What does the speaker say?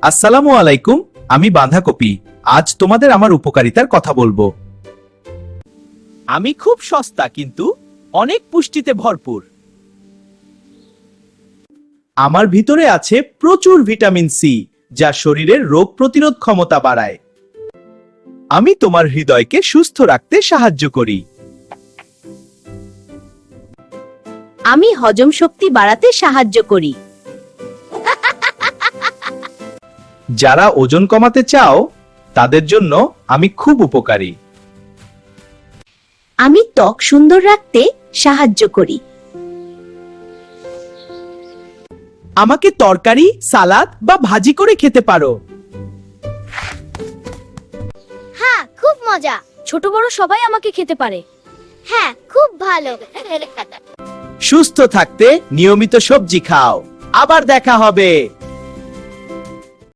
আসসালামু আলাইকুম, আমি বাঁধাকপি। আজ তোমাদের আমার উপকারিতার কথা বলবো। আমি খুব সস্তা কিন্তু অনেক পুষ্টিতে ভরপুর। আমার ভিতরে আছে প্রচুর ভিটামিন সি, যা শরীরের রোগ প্রতিরোধ ক্ষমতা বাড়ায়। আমি তোমার হৃদয়কে সুস্থ রাখতে সাহায্য করি। আমি হজম শক্তি বাড়াতে সাহায্য করি। যারা ওজন কমাতে চাও তাদের জন্য আমি খুব উপকারী। আমি ত্বক সুন্দর রাখতে সাহায্য করি। আমাকে তরকারি, সালাদ বা ভাজি করে খেতে পারো। হ্যাঁ, খুব মজা। ছোট বড় সবাই আমাকে খেতে পারে। হ্যাঁ, খুব ভালো। সুস্থ থাকতে নিয়মিত সবজি খাও। আবার দেখা হবে।